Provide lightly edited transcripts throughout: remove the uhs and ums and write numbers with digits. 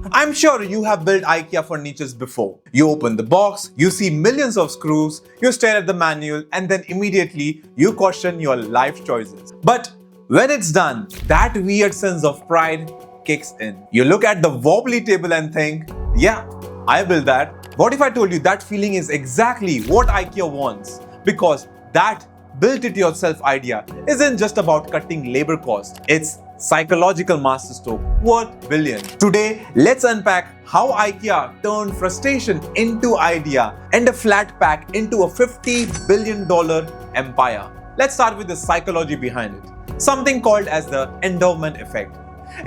I'm sure you have built IKEA furnitures before. You open the box, you see millions of screws, you stare at the manual, and then immediately you question your life choices. But when it's done, that weird sense of pride kicks in. You look at the wobbly table and think, yeah, I built that. What if I told you that feeling is exactly what IKEA wants? Because that built it yourself idea isn't just about cutting labor costs, it's psychological masterstroke worth billions. Today, let's unpack how IKEA turned frustration into idea and a flat pack into a $50 billion empire. Let's start with the psychology behind it, something called as the endowment effect.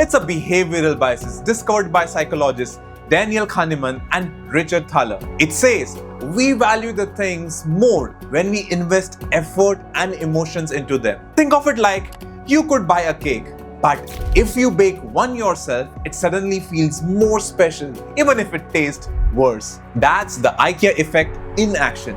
It's a behavioral bias discovered by psychologists Daniel Kahneman and Richard Thaler. It says we value the things more when we invest effort and emotions into them. Think of it like you could buy a cake, but if you bake one yourself, it suddenly feels more special, even if it tastes worse. That's the IKEA effect in action.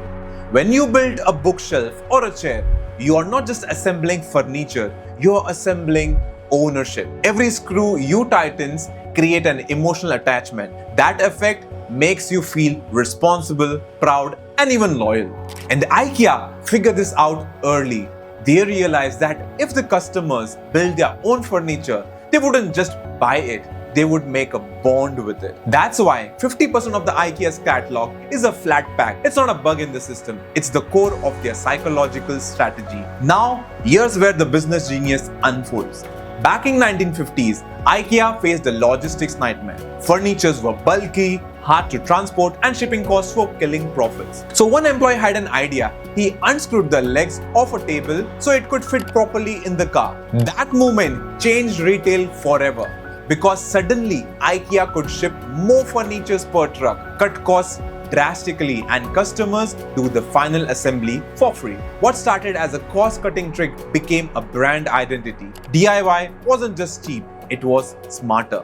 When you build a bookshelf or a chair, you are not just assembling furniture, you are assembling ownership. Every screw you tightens create an emotional attachment. That effect makes you feel responsible, proud, and even loyal. And IKEA figured this out early. They realized that if the customers build their own furniture, they wouldn't just buy it, they would make a bond with it. That's why 50% of the IKEA's catalog is a flat pack. It's not a bug in the system, it's the core of their psychological strategy. Now, here's where the business genius unfolds. Back in 1950s, IKEA faced a logistics nightmare. Furnitures were bulky, hard to transport, and shipping costs were killing profits. So one employee had an idea. He unscrewed the legs of a table so it could fit properly in the car. That moment changed retail forever because suddenly IKEA could ship more furniture per truck, cut costs drastically, and customers do the final assembly for free. What started as a cost-cutting trick became a brand identity. DIY wasn't just cheap, it was smarter.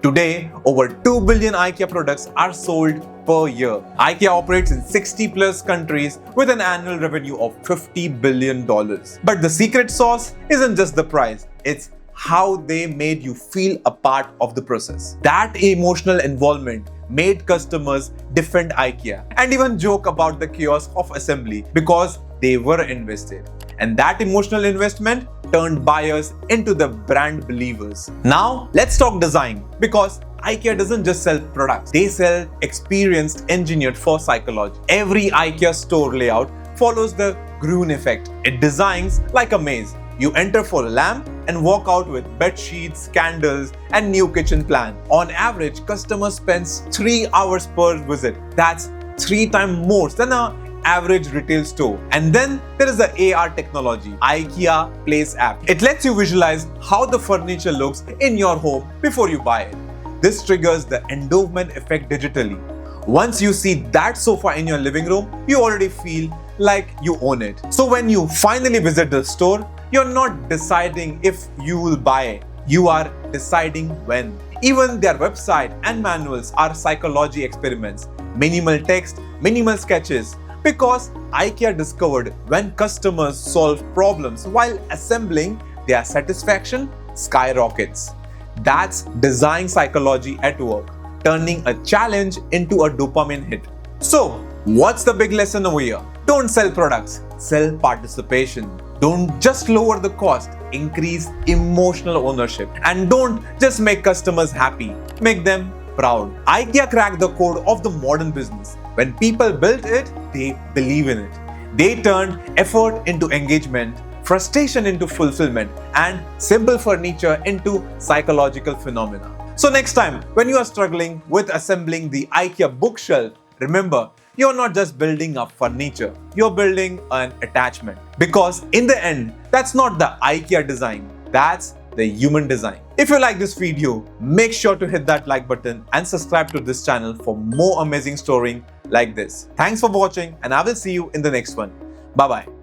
Today, over 2 billion IKEA products are sold per year. IKEA operates in 60 plus countries with an annual revenue of $50 billion. But the secret sauce isn't just the price, it's how they made you feel a part of the process. That emotional involvement made customers defend IKEA and even joke about the chaos of assembly because they were invested. And that emotional investment turned buyers into the brand believers. Now, let's talk design, because IKEA doesn't just sell products, they sell experience engineered for psychology. Every IKEA store layout follows the Gruen Effect. It designs like a maze. You enter for a lamp and walk out with bed sheets, candles, and new kitchen plan. On average, customer spends 3 hours per visit. That's 3 times more than an average retail store. And then there is the AR technology, IKEA Place app. It lets you visualize how the furniture looks in your home before you buy it. This triggers the endowment effect digitally. Once you see that sofa in your living room, you already feel like you own it. So when you finally visit the store, you're not deciding if you will buy it, you are deciding when. Even their website and manuals are psychology experiments. Minimal text, minimal sketches. Because IKEA discovered when customers solve problems while assembling, their satisfaction skyrockets. That's design psychology at work, turning a challenge into a dopamine hit. So, what's the big lesson over here? Don't sell products, sell participation. Don't just lower the cost, increase emotional ownership. And don't just make customers happy, make them proud. IKEA cracked the code of the modern business. When people built it, they believe in it. They turned effort into engagement, frustration into fulfillment, and simple furniture into psychological phenomena. So next time, when you are struggling with assembling the IKEA bookshelf, remember, you're not just building a furniture, you're building an attachment. Because in the end, that's not the IKEA design, that's the human design. If you like this video, make sure to hit that like button and subscribe to this channel for more amazing storying like this. Thanks for watching, and I will see you in the next one. Bye bye.